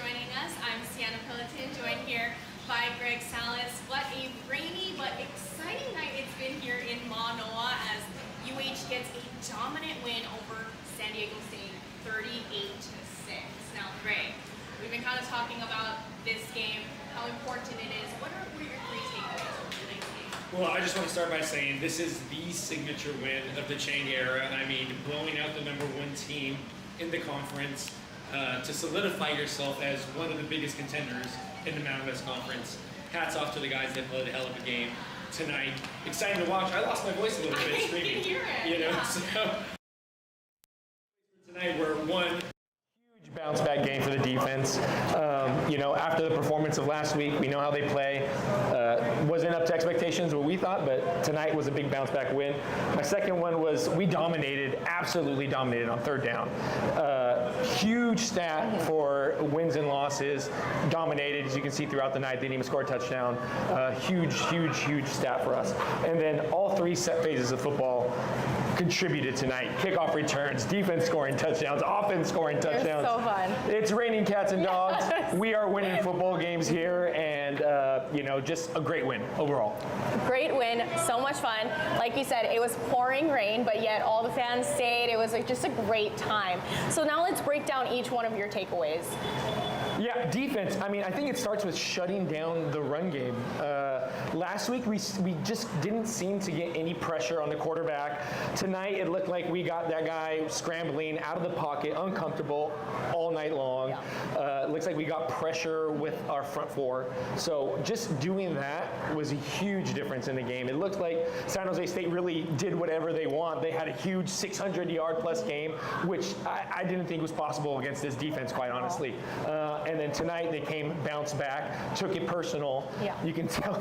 joining us. I'm Sienna, joined here by Greg Salas. What a rainy but exciting night it's been here in Manoa as UH gets a dominant win over San Diego State, 38-6. Now, Greg, we've been kind of talking about this game, how important it is. What are your three takeaways from tonight's game? Well, I just want to start by saying this is the signature win of the Ching era. I mean, blowing out the #1 team in the conference to solidify yourself as one of the biggest contenders in the Mountain West Conference. Hats off to the guys that played a hell of a game tonight. Exciting to watch. I lost my voice a little bit screaming. I can hear it. You know, Yeah. So tonight we're one huge bounce back game for the defense. After the performance of last week, we know how they play. Wasn't up to expectations what we thought, but tonight was a big bounce back win. My second one was we absolutely dominated on third down. Huge stat for wins and losses. Dominated, as you can see throughout the night. They didn't even score a touchdown. Huge stat for us. And then all three set phases of football contributed tonight. Kickoff returns, defense scoring touchdowns, offense scoring touchdowns. It was so fun. It's raining cats and dogs. Yes. We are winning football games here, and just a great win overall. Great win, so much fun. Like you said, it was pouring rain, but yet all the fans stayed. It was just a great time. So now let's break down each one of your takeaways. Yeah, defense. I mean, I think it starts with shutting down the run game. Last week, we just didn't seem to get any pressure on the quarterback. Tonight, it looked like we got that guy scrambling out of the pocket, uncomfortable all night long. Yeah. Looks like we got pressure with our front four. So just doing that was a huge difference in the game. It looked like San Jose State really did whatever they want. They had a huge 600-yard plus game, which I didn't think was possible against this defense, quite honestly. And then tonight they bounced back, took it personal. Yeah. You can tell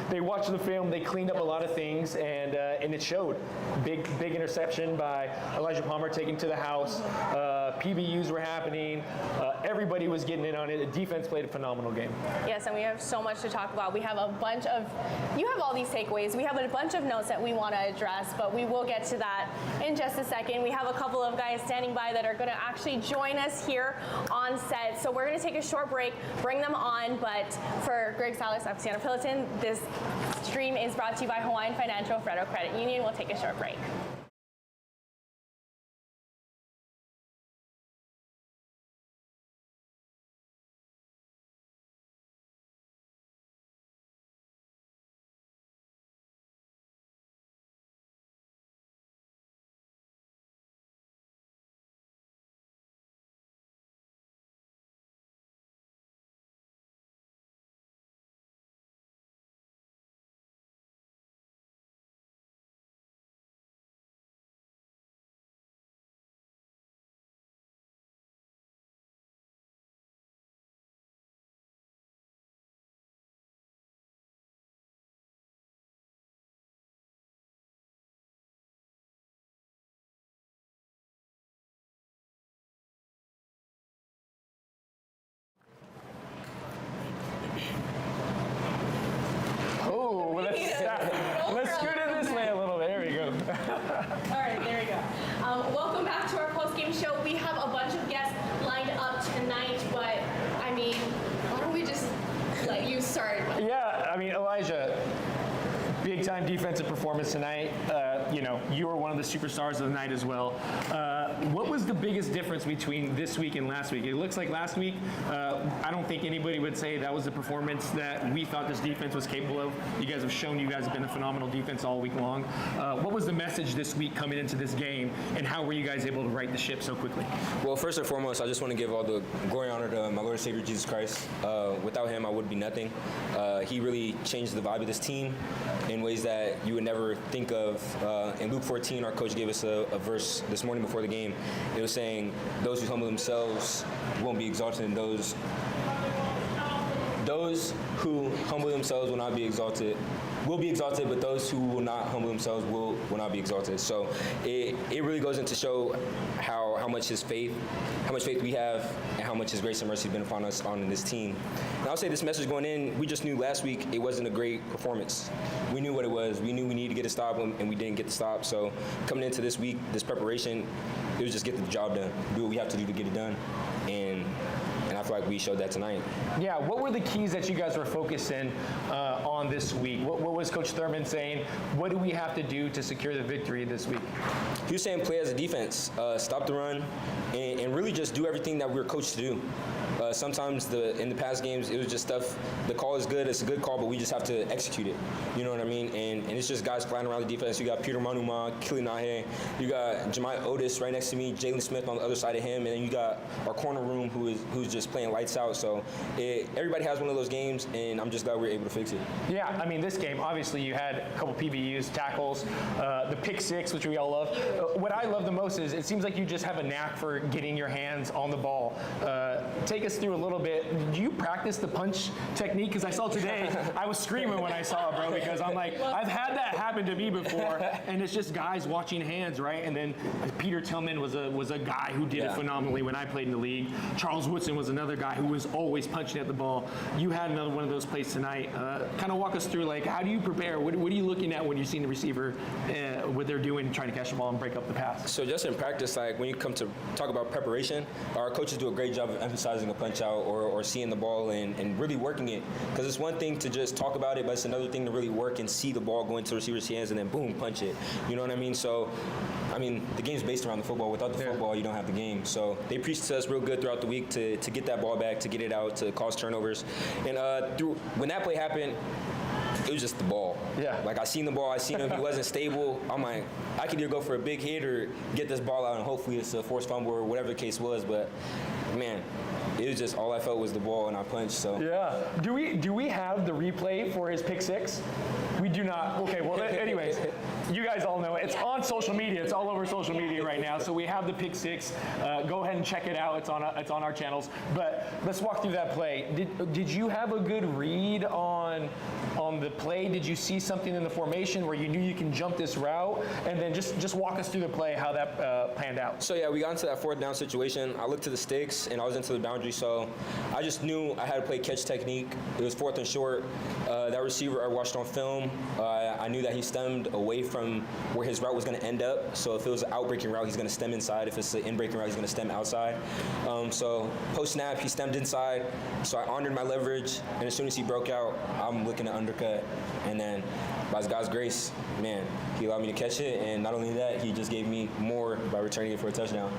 they watched the film, they cleaned up a lot of things, and it showed. Big interception by Elijah Palmer taken to the house. PBUs were happening. Everybody was getting in on it. The defense played a phenomenal game. Yes, and we have so much to talk about. We have you have all these takeaways. We have a bunch of notes that we want to address, but we will get to that in just a second. We have a couple of guys standing by that are going to actually join us here on set. So we're going to take a short break, bring them on, but for Greg Salas of Sienna, this stream is brought to you by Hawaiian Financial Credit Union. We'll take a short break. Let's scoot it this way a little bit. There we go. All right, there we go. Welcome back to our post-game show. We have a bunch of guests lined up tonight, but I mean, why don't we just let you start? Yeah, I mean, Elijah, big-time defensive performance tonight. You were one of the superstars of the night as well. What was the biggest difference between this week and last week? It looks like last week, I don't think anybody would say that was the performance that we thought this defense was capable of. You guys have shown you guys have been a phenomenal defense all week long. What was the message this week coming into this game, and how were you guys able to right the ship so quickly? Well, first and foremost, I just want to give all the glory and honor to my Lord and Savior Jesus Christ. Without him, I would be nothing. He really changed the vibe of this team in ways that you would never think of. In Luke 14, our coach gave us a verse this morning before the game. It was saying, those who humble themselves won't be exalted, and those who humble themselves will not be exalted, will be exalted, but those who will not humble themselves will not be exalted. So it really goes into show how much faith we have, and how much his grace and mercy have been upon us on this team. And I'll say this message going in, we just knew last week it wasn't a great performance. We knew what it was. We knew we needed to get a stop, and we didn't get the stop. So coming into this week, this preparation, it was just get the job done, do what we have to do to get it done. And I feel like we showed that tonight. Yeah, what were the keys that you guys were focusing on this week? What was Coach Thurman saying? What do we have to do to secure the victory this week? He was saying play as a defense, stop the run, and really just do everything that we were coached to do. Sometimes in the past games, it was just stuff, the call is good, it's a good call, but we just have to execute it. You know what I mean? And it's just guys flying around the defense. You got Peter Manuma, Kili Nahe, you got Jemiah Otis right next to me, Jalen Smith on the other side of him, and then you got our corner room who's just playing lights out. So everybody has one of those games, and I'm just glad we were able to fix it. Yeah, I mean, this game, obviously you had a couple PBUs, tackles, the pick six, which we all love. What I love the most is it seems like you just have a knack for getting your hands on the ball. Take us through a little bit. Do you practice the punch technique? Because I saw today, I was screaming when I saw it, bro, because I'm like, I've had that happen to me before, and it's just guys watching hands, right? And then Peter Tillman was a guy who did it phenomenally when I played in the league. Charles Woodson was another guy who was always punching at the ball. You had another one of those plays tonight. Kind of walk us through, like, how do you prepare? What are you looking at when you're seeing the receiver, what they're doing, trying to catch the ball and break up the pass? So just in practice, like when you come to talk about preparation, our coaches do a great job of emphasizing a punch out or seeing the ball and really working it. Because it's one thing to just talk about it, but it's another thing to really work and see the ball go into the receiver's hands and then boom, punch it. You know what I mean? So, I mean, the game's based around the football. Without the football, you don't have the game. So they preach to us real good throughout the week to get that ball back, to get it out, to cause turnovers. And when that play happened, it was just the ball. Yeah. Like I seen the ball, I seen him, he wasn't stable. I'm like, I could either go for a big hit or get this ball out and hopefully it's a forced fumble or whatever the case was. But man, it was just all I felt was the ball and I punched. So yeah. Do we have the replay for his pick six? We do not. Okay, well, anyways, you guys all know it. It's on social media. It's all over social media right now. So we have the pick six. Go ahead and check it out. It's on our channels. But let's walk through that play. Did you have a good read on the play? Did you see something in the formation where you knew you can jump this route? And then just walk us through the play, how that panned out. So yeah, we got into that fourth down situation. I looked to the sticks and I was into the boundary. So I just knew I had to play catch technique. It was fourth and short. That receiver I watched on film. I knew that he stemmed away from where his route was going to end up. So if it was an out-breaking route, he's going to stem inside. If it's an in-breaking route, he's going to stem outside. So post-snap, he stemmed inside. So I honored my leverage, and as soon as he broke out, I'm looking to undercut. And then by God's grace, man, he allowed me to catch it. And not only that, he just gave me more by returning it for a touchdown.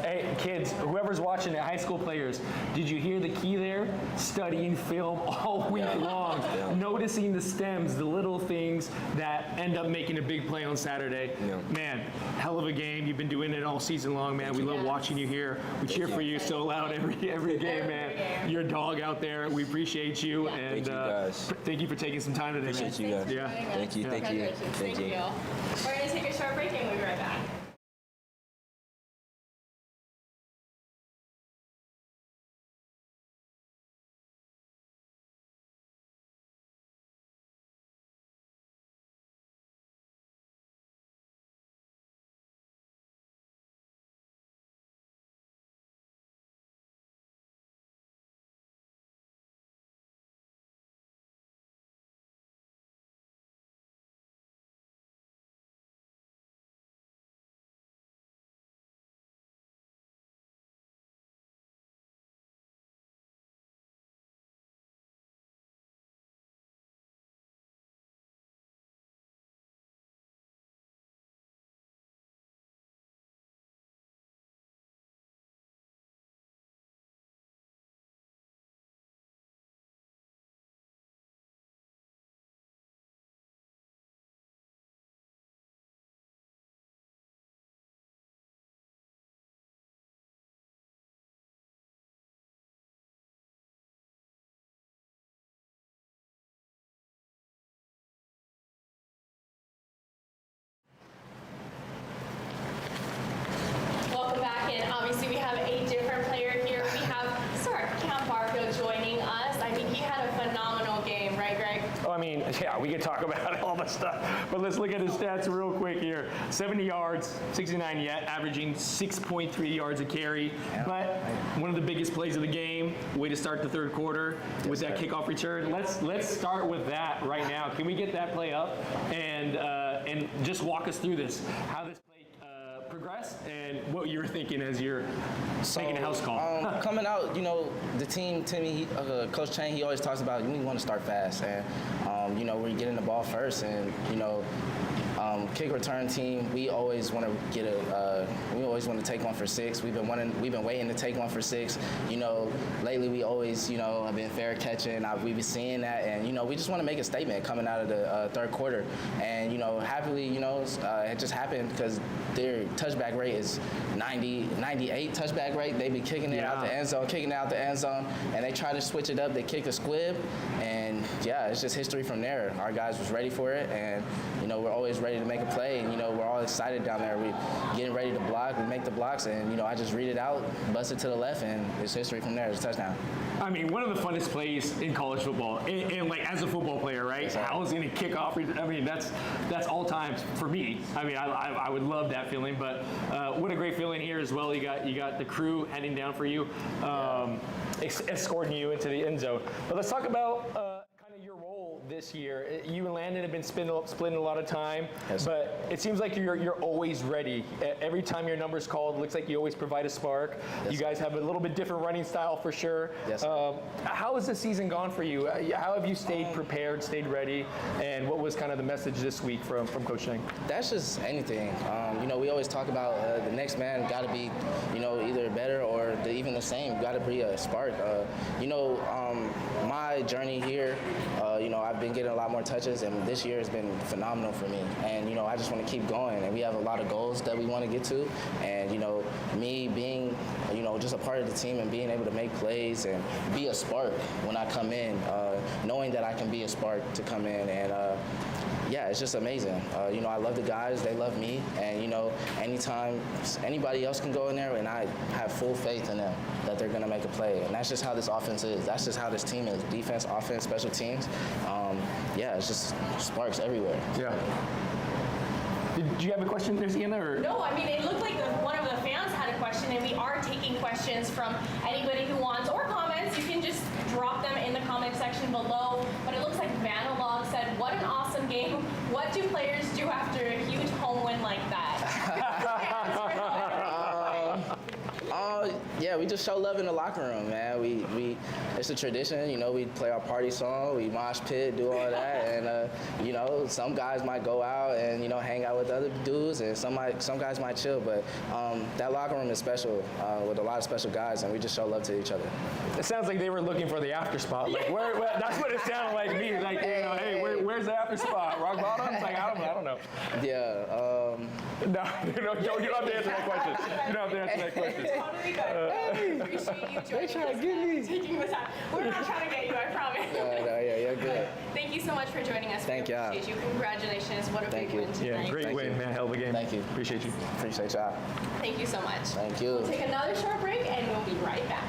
Hey, kids, whoever's watching it, high school players, did you hear the key there? Studying film all week long, noticing the stems, the little things that end up making a big play on Saturday. Yeah. Man, hell of a game. You've been doing it all season long, man. We love watching you here. We cheer for you so loud every game, man. You're a dog out there. We appreciate you. And Thank you, guys. Thank you for taking some time today, Appreciate man. you guys. Yeah. Thank you. Thank you. Thank you. We're going to take a short break and we'll be right back. Welcome back, and obviously we have a different player here. We have Sir Cam Barfield joining us. I mean, he had a phenomenal game, right, Greg? Oh, I mean, yeah, we could talk about all the stuff, but let's look at his stats real quick here. 70 yards, 69 yet, averaging 6.3 yards a carry. But one of the biggest plays of the game, way to start the third quarter with that kickoff return. Let's start with that right now. Can we get that play up and just walk us through this, how this play progress and what you were thinking as you're making a house call. Coming out, the team, Timmy, Coach Chang, he always talks about we want to start fast, and we're getting the ball first, and kick return team, we always want to take one for 6. We've been waiting to take one for 6. Lately we always have been fair catching. We've been seeing that, and we just want to make a statement coming out of the third quarter, and happily it just happened because their touchback rate is 98 touchback rate. They be kicking it out the end zone, and they try to switch it up. They kick a squib, and it's just history from there. Our guys was ready for it, and we're always ready to make a play, and we're all excited down there. We getting ready to block, we make the blocks, and I just read it out, bust it to the left, and it's history from there. It's a touchdown. I mean, one of the funnest plays in college football, and like as a football player, right? Yes, How is he gonna kick off? I mean, that's all times for me. I mean, I would love that feeling, but what a great feeling here as well. You got the crew heading down for you, escorting you into the end zone. But let's talk about your role this year. You and Landon have been splitting a lot of time, but it seems like you're always ready. Every time your number's called, it looks like you always provide a spark. You guys have a little bit different running style for sure. How has the season gone for you? How have you stayed prepared, stayed ready, and what was kind of the message this week from Coach Chang? That's just anything. We always talk about the next man got to be, either better or even the same. Got to be a spark. My journey here, I've been getting a lot more touches, and this year has been phenomenal for me. And I just want to keep going. And we have a lot of goals that we want to get to. And me being, just a part of the team and being able to make plays and be a spark when I come in, knowing that I can be a spark to come in, and it's just amazing. I love the guys, they love me, and anytime anybody else can go in there, and I have full faith in them that they're gonna make a play, and that's just how this offense is. That's just how this team is. Defense, offense, special teams. It's just sparks everywhere. Yeah. Did you have a question there, Cienna? Or? No, I mean, it looked like one of the fans had a question, and we are taking questions from anybody who wants, or comments. You can just drop them in the comment section below. But it looks like Vanalog said, "What an awesome game. What do players do after a huge home win like that?" We just show love in the locker room, man. We it's a tradition, we play our party song, we mosh pit, do all that, and some guys might go out and hang out with other dudes, and some guys might chill, but that locker room is special with a lot of special guys, and we just show love to each other. It sounds like they were looking for the after spot. Like where that's what it sounded like to me. Like hey, where's the after spot? Rock bottom? It's like I don't know. Yeah. No, you don't have to answer that question. You don't have to answer that question. Totally good. Appreciate you joining us. Taking the time. We're not trying to get you, I promise. No, you're good. Thank you so much for joining us. Thank you. Appreciate you. Congratulations. What a big win tonight. Yeah, great win, man. Hell of a game. Thank you. Appreciate you. Appreciate y'all. Thank you so much. Thank you. We'll take another short break, and we'll be right back.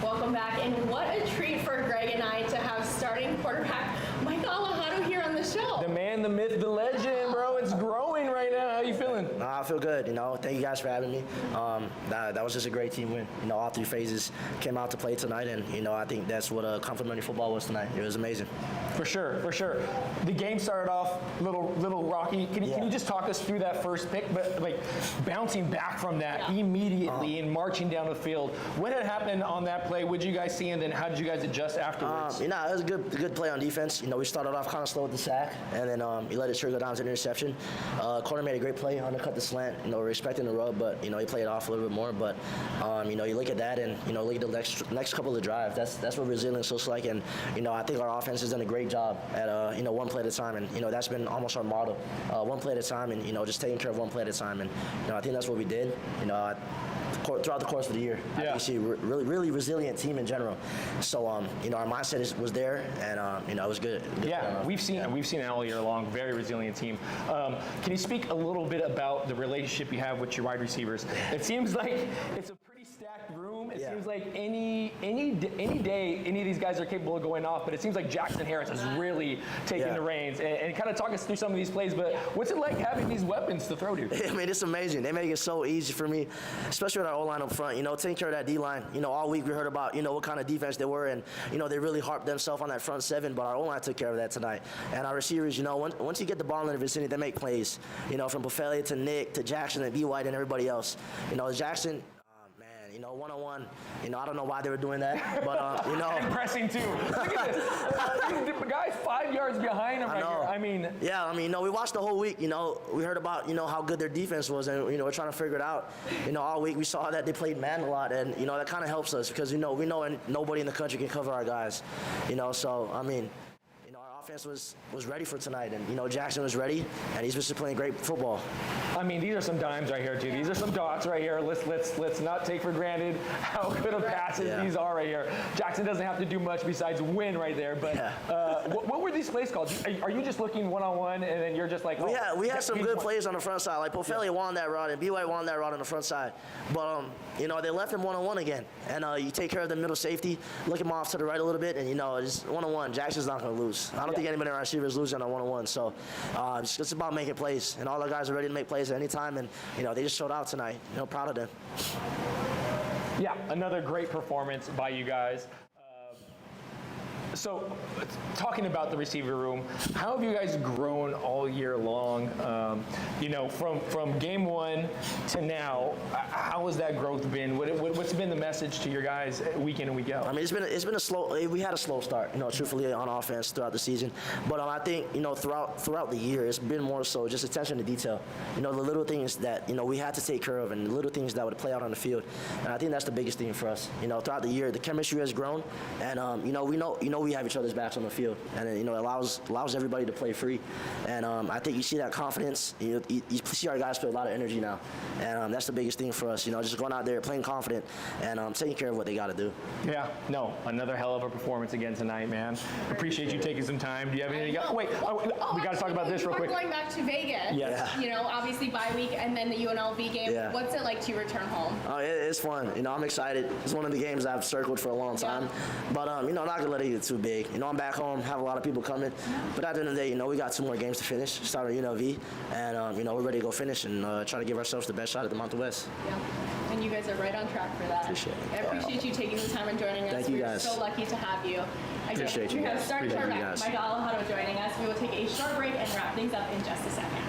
Welcome back, and what a treat for Greg and I to have starting quarterback Micah Aado here on the show. The man, the myth, the legend, bro. It's growing right now. How you feeling? I feel good. Thank you guys for having me. That was just a great team win. All three phases came out to play tonight, and I think that's what complimentary football was tonight. It was amazing. For sure. The game started off a little rocky. Can you just talk us through that first pick, but like bouncing back from that immediately and marching down the field? What had happened on that play? What did you guys see, and then how did you guys adjust afterwards? It was a good play on defense. We started off kind of slow with the sack, and then he let it trigger down to an interception. Corner made a great play, undercut the slant. We're expecting the rub, but he played it off a little bit more. But you look at that, and look at the next couple of drives. That's what resilience looks like, and I think our offense has done a great job at one play at a time, and that's been almost our motto, one play at a time, and just taking care of one play at a time, and I think that's what we did. Throughout the course of the year, I think you see a really resilient team in general. So our mindset was there, and it was good. We've seen it all year long. Very resilient team. Can you speak a little bit about the relationship you have with your wide receivers? It seems like it's a pretty stacked room. It seems like any day any of these guys are capable of going off, but it seems like Jackson Harris has really taken the reins and kind of talk us through some of these plays. But what's it like having these weapons to throw to? I mean, it's amazing. They make it so easy for me, especially with our O-line up front. Taking care of that D-line. All week we heard about what kind of defense they were, and they really harped themselves on that front seven. But our O-line took care of that tonight. And our receivers, once you get the ball in the vicinity, they make plays. From Buffele to Nick to Jackson and B. White and everybody else. Jackson. One-on-one. I don't know why they were doing that, but And pressing too. Look at this. The guy's 5 yards behind him right here. We watched the whole week. We heard about how good their defense was, and we're trying to figure it out. All week we saw that they played man a lot, and that kind of helps us because we know nobody in the country can cover our guys. So our offense was ready for tonight, and Jackson was ready, and he's just playing great football. These are some dimes right here too. These are some dots right here. Let's not take for granted how good of passes these are right here. Jackson doesn't have to do much besides win right there. But what were these plays called? Are you just looking one-on-one, and then you're just like, we had some good plays on the front side. Like Buffele won that route, and B. White won that route on the front side. But they left him one-on-one again, and you take care of the middle safety, look him off to the right a little bit, and just one-on-one. Jackson's not going to lose. I don't think anybody in our receivers losing on one-on-one. So it's about making plays, and all our guys are ready to make plays at any time, and they just showed out tonight. Proud of them. Yeah, another great performance by you guys. So, talking about the receiver room, how have you guys grown all year long? From game one to now, how has that growth been? What's been the message to your guys week in and week out? It's been a slow. We had a slow start, truthfully, on offense throughout the season. But I think throughout the year, it's been more so just attention to detail. The little things that we had to take care of, and the little things that would play out on the field. And I think that's the biggest thing for us. Throughout the year, the chemistry has grown, and we have each other's backs on the field, and it allows everybody to play free. And I think you see that confidence. You see our guys put a lot of energy now, and that's the biggest thing for us. Just going out there playing confident and taking care of what they got to do. Yeah, no, another hell of a performance again tonight, man. Appreciate you taking some time. Do you have anything else? Wait, we got to talk about this real quick. We're going back to Vegas. Yes. Obviously bye week and then the UNLV game. Yeah. What's it like to return home? It's fun. I'm excited. It's one of the games I've circled for a long time. But I'm not gonna let it get too big. I'm back home, have a lot of people coming. But at the end of the day, we got 2 more games to finish. Start at UNLV, and we're ready to go finish and try to give ourselves the best shot at the Mountain West. Yeah. And you guys are right on track for that. Appreciate it. I appreciate you taking the time and joining us. Thank you, guys. We're so lucky to have you. Appreciate you We have guys. starting Appreciate you quarterback guys. Micah Aado joining us. We will take a short break and wrap things up in just a second.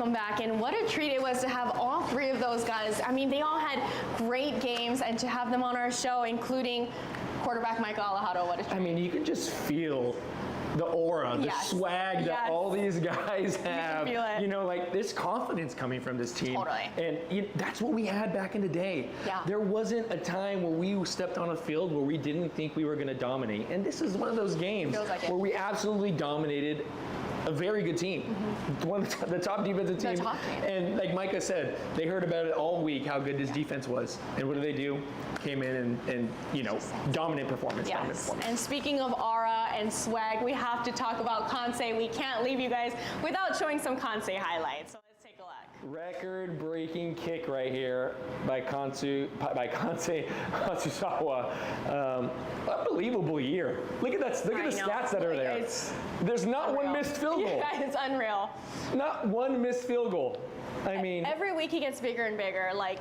welcome back. And what a treat it was to have all three of those guys. I mean, they all had great games, and to have them on our show, including quarterback Micah Aado. What a treat. I mean, you can just feel the aura, the swag that all these guys have. You can feel it. You know, like this confidence coming from this team. Totally. And that's what we had back in the day. Yeah. There wasn't a time where we stepped on a field where we didn't think we were going to dominate. And this is one of those games Feels like it. where we absolutely dominated a very good team. One of the top defensive team. top team. And like Micah said, they heard about it all week, how good this defense was. And what do? Came in and you know, dominant performance. Dominant Yes. performance. And speaking of aura and swag, we have to talk about Kansei. We can't leave you guys without showing some Kansei highlights. So let's take a look. Record-breaking kick right here by Kansei Hatsusawa. Unbelievable year. Look at that. Look at the stats that are there. There's not one missed field goal. Yeah, it's unreal. Not one missed field goal. I mean, every week he gets bigger and bigger. Like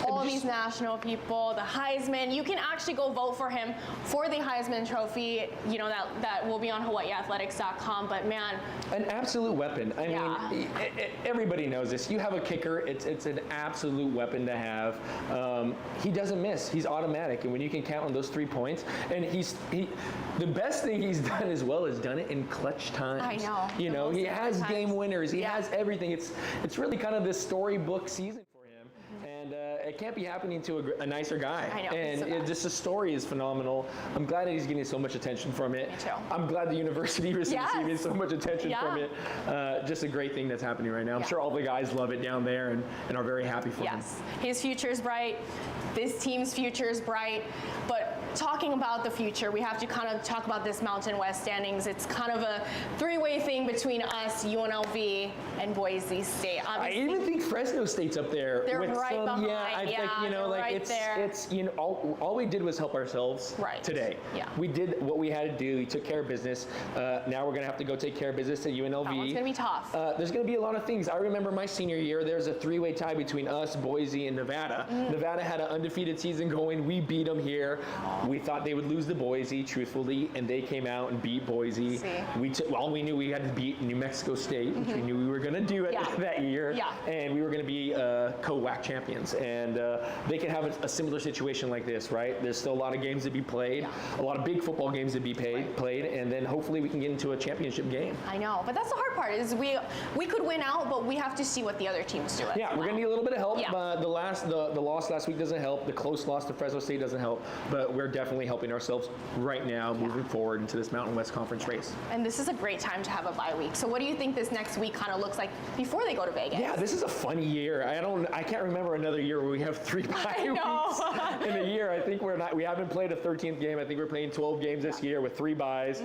all these national people, the Heisman. You can actually go vote for him for the Heisman Trophy. You know that will be on HawaiiAthletics.com. But man, an absolute weapon. I mean, everybody knows this. You have a kicker. It's an absolute weapon to have. He doesn't miss. He's automatic, and when you can count on those 3 points, and the best thing he's done as well is done it in clutch times. I know. You know, he has game winners. He has everything. It's really kind of this storybook season for him, and it can't be happening to a nicer guy. I know. And just the story is phenomenal. I'm glad that he's getting so much attention from it. Me too. I'm glad the university is receiving so much attention from it. Just a great thing that's happening right now. I'm sure all the guys love it down there and are very happy for him. Yes, his future is bright. This team's future is bright. But talking about the future, we have to kind of talk about this Mountain West standings. It's kind of a three-way thing between us, UNLV, and Boise State. Obviously, I even think Fresno State's up there. They're with right some, behind. you know, like right there. it's you know, all we did was help ourselves today. Yeah. We did what we had to do. We took care of business. Now we're gonna have to go take care of business at UNLV. That one's gonna be tough. There's gonna be a lot of things. I remember my senior year. There's a three-way tie between us, Boise, and Nevada. Nevada had an undefeated season going. We beat them here. We thought they would lose to Boise, truthfully, and they came out and beat Boise. We knew we had to beat New Mexico State, which we knew we were going to do that year, and we were going to be co-WAC champions. And they can have a similar situation like this, right? There's still a lot of games to be played, a lot of big football games to be played, and then hopefully we can get into a championship game. I know, but that's the hard part is we could win out, but we have to see what the other teams do. Yeah, we're going to need a little bit of help. The loss last week doesn't help. The close loss to Fresno State doesn't help, but we're definitely helping ourselves right now moving forward into this Mountain West Conference race. And this is a great time to have a bye week. So what do you think this next week kind of looks like before they go to Vegas? Yeah, this is a funny year. I can't remember another year where we have 3 bye weeks in a year. I think we haven't played a 13th game. I think we're playing 12 games this year with 3 byes.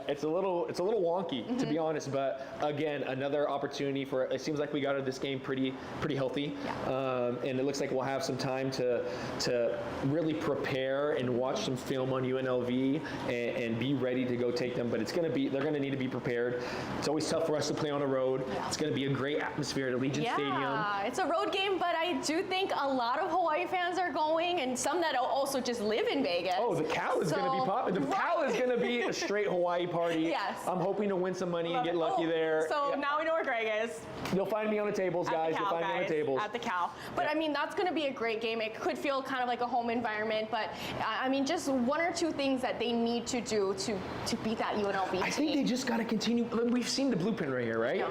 It's a little wonky, to be honest, but again, another opportunity for, it seems like we got out of this game pretty healthy. And it looks like we'll have some time to really prepare and watch some film on UNLV and be ready to go take them. But they're going to need to be prepared. It's always tough for us to play on the road. It's going to be a great atmosphere at Allegiant Stadium. Yeah, it's a road game, but I do think a lot of Hawaii fans are going, and some that also just live in Vegas. Oh, the cow is going to be popping. The cow is going to be a straight Hawaii party. Yes. I'm hoping to win some money and get lucky there. So now we know where Greg is. You'll find me on the tables, guys. You'll find me on the tables. At the cow. But I mean, that's going to be a great game. It could feel kind of like a home environment, but I mean, just 1 or 2 things that they need to do to beat that UNLV team. I think they just got to continue. We've seen the blueprint right here, right?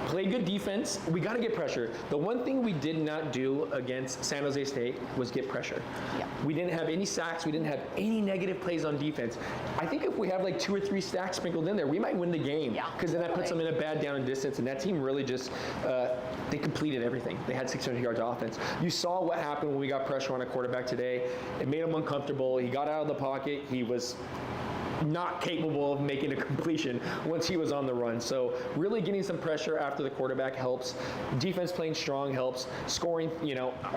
Play good defense. We got to get pressure. The one thing we did not do against San Jose State was get pressure. We didn't have any sacks. We didn't have any negative plays on defense. I think if we have like 2 or 3 sacks sprinkled in there, we might win the game. Because then that puts them in a bad down and distance. And that team really just, they completed everything. They had 600 yards of offense. You saw what happened when we got pressure on a quarterback today. It made him uncomfortable. He got out of the pocket. He was not capable of making a completion once he was on the run. So really getting some pressure after the quarterback helps. Defense playing strong helps. Scoring,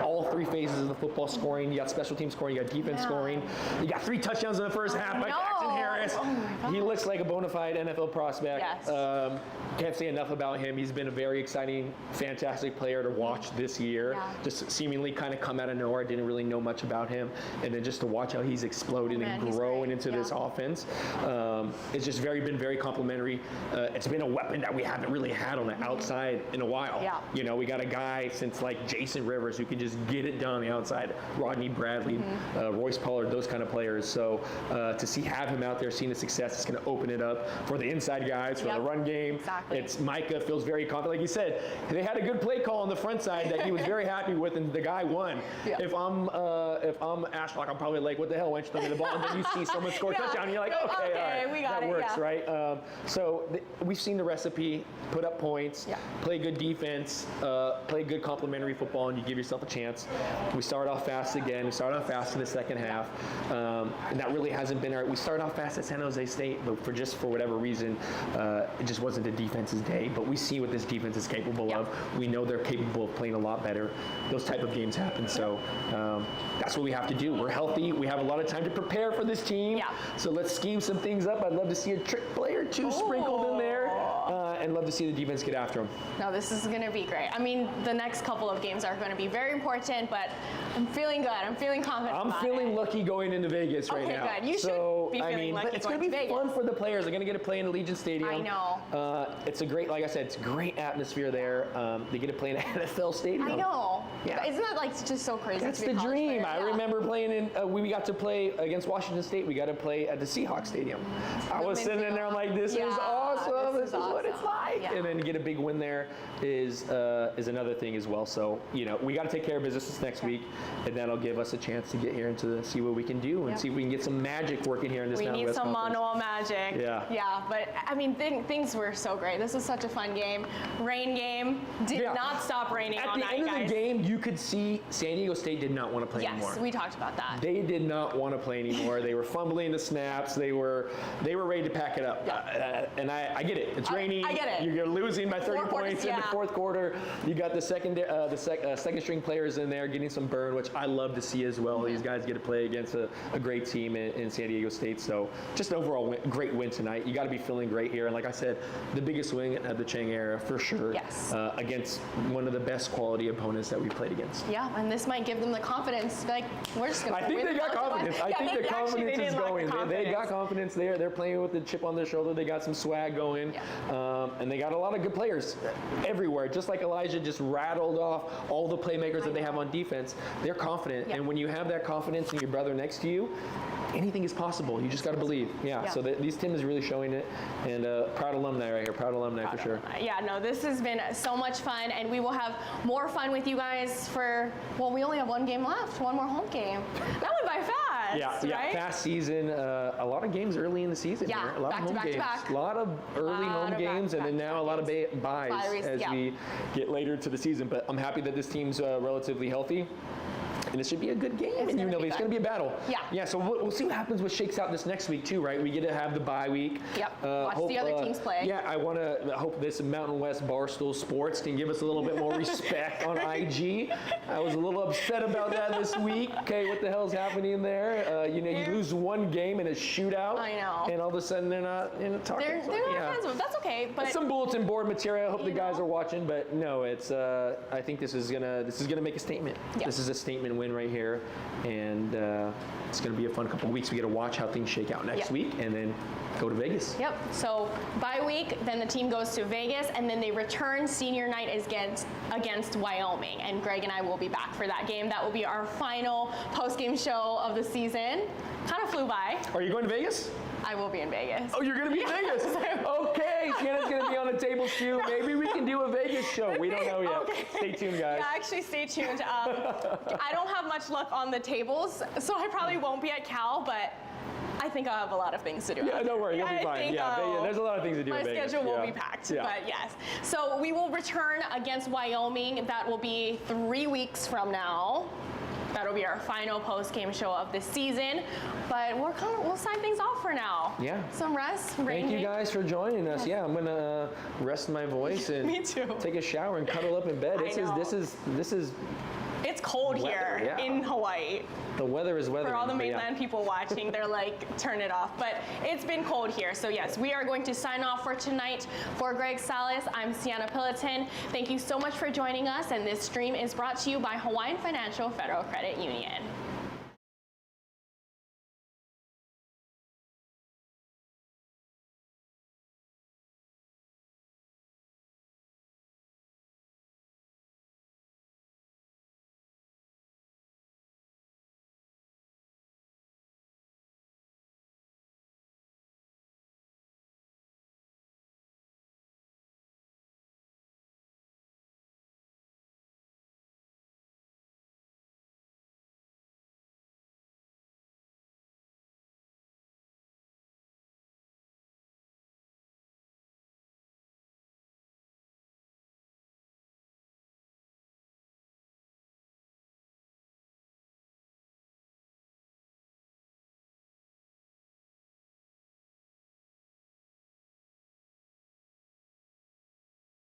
all 3 phases of the football scoring. You got special team scoring, you got defense scoring. You got 3 touchdowns in the first half by Jackson Harris. He looks like a bona fide NFL prospect. Can't say enough about him. He's been a very exciting, fantastic player to watch this year. Just seemingly kind of come out of nowhere. Didn't really know much about him. And then just to watch how he's exploded and growing into this offense. It's just been very complimentary. It's been a weapon that we haven't really had on the outside in a while. Yeah. You know, we got a guy since like Jason Rivers who can just get it done on the outside. Rodney Bradley, Royce Pollard, those kind of players. So to have him out there, seeing the success, it's going to open it up for the inside guys, for the run game. Exactly. It's Micah feels very confident. Like you said, they had a good play call on the front side that he was very happy with, and the guy won. Yeah. If I'm Ashlock, I'm probably like, what the hell? Why don't you throw me the ball? And then you see someone score a touchdown, and you're like, okay, all right, we got that it, works, yeah. right? We've seen the recipe: put up points, play good defense, play good complementary football, and you give yourself a chance. We start off fast again. We started off fast in the second half, and that really hasn't been our. We started off fast at San Jose State, but for whatever reason, it just wasn't the defense's day. But we see what this defense is capable of. We know they're capable of playing a lot better. Those type of games happen. So that's what we have to do. We're healthy. We have a lot of time to prepare for this team. Yeah. So let's scheme some things up. I'd love to see a trick play or two sprinkled in there, and love to see the defense get after them. No, this is going to be great. I mean, the next couple of games are going to be very important, but I'm feeling good. I'm feeling confident. I'm feeling lucky going into Vegas right now. Okay, good. You should be feeling lucky it's going going to to be Vegas. fun for the players. They're going to get to play in Allegiant Stadium. I know. It's a great, like I said, it's a great atmosphere there. They get to play in an NFL stadium. I know. Yeah. Isn't that like just so crazy? That's to be the a college dream. player? I Yeah. remember playing in, we got to play against Washington State. We got to play at the Seahawks Stadium. I was sitting in there, I'm like, this is awesome. This is what it's like. Yeah. And then to get a big win there is another thing as well. So, you know, we got to take care of business this next week, and that'll give us a chance to get here and to see what we can do and see if we can get some magic working here in this We Mountain need West some Conference. Manoa magic. Yeah. But I mean, things were so great. This was such a fun game. Rain game did not stop raining all night, At the end of the game, you could see San Diego State did not want to play anymore. Yes, we talked about that. They did not want to play anymore. They were fumbling the snaps. They were ready to pack it up. And I get it. It's rainy. I get it. You're losing by 30 Four quarters, points in the fourth quarter. You got the second string players in there getting some burn, which I love to see as well. These guys get to play against a great team in San Diego State. So just an overall great win tonight. You got to be feeling great here. And like I said, the biggest win of the Ching era for sure. Yes. Against one of the best quality opponents that we played against. Yeah, and this might give them the confidence. Like, we're just going to I think they got confidence. I think the confidence is going. They got confidence there. They're playing with the chip on their shoulder. They got some swag going. And they got a lot of good players everywhere. Just like Elijah just rattled off all the playmakers that they have on defense. They're confident. And when you have that confidence in your brother next to you, anything is possible. You just got to believe. So these teams is really showing it. And proud alumni right here. Proud alumni for sure. Yeah, no, this has been so much fun, and we will have more fun with you guys for, well, we only have one game left, one more home game. That went by fast, right? Fast season. A lot of games early in the season. Yeah, here. A lot back of to home back to games. back. A lot of early home games, and then now a lot of buys as we get later into the season. But I'm happy that this team's relatively healthy. And it should be a good game. It's going to be a battle. Yeah. So we'll see what happens, what shakes out this next week too, right? We get to have the bye week. Yep. Watch the other teams play. Yeah, I hope this Mountain West Barstool Sports can give us a little bit more respect on IG. I was a little upset about that this week. Okay, what the hell's happening there? You lose one game in a shootout. I know. And all of a sudden they're not talking. They're not fans of them. That's okay. But some bulletin board material. I hope the guys are watching. But no, it's. I think this is gonna make a statement. Yeah. This is a statement win right here, and it's going to be a fun couple of weeks. We get to watch how things shake out next week, and then go to Vegas. Yep. So bye week, then the team goes to Vegas, and then they return senior night against Wyoming. And Greg and I will be back for that game. That will be our final post-game show of the season. Kind of flew by. Are you going to Vegas? I will be in Vegas. Oh, you're going to be in Vegas? Okay, Cienna's going to be on the table too. Maybe we can do a Vegas show. We don't know yet. Okay. Stay tuned, guys. Yeah, actually, stay tuned. I don't have much luck on the tables, so I probably won't be at Cal, but I think I'll have a lot of things to do. Yeah, don't worry, you'll be fine. Yeah, there's a lot of things to do in Vegas. My schedule will be packed, Yeah. but yes. So we will return against Wyoming. That will be 3 weeks from now. That'll be our final post-game show of the season, but we'll sign things off for now. Yeah. Some rest. Thank you guys for joining us. Yeah, I'm gonna rest my voice and Me too. take a shower and cuddle up in bed. This is. It's cold weather, here in Hawaii. The weather is weathering. For all the mainland people watching, they're like, turn it off. But it's been cold here. So yes, we are going to sign off for tonight. For Greg Salas, I'm Cienna Pillaton. Thank you so much for joining us. And this stream is brought to you by Hawaiian Financial Federal Credit Union.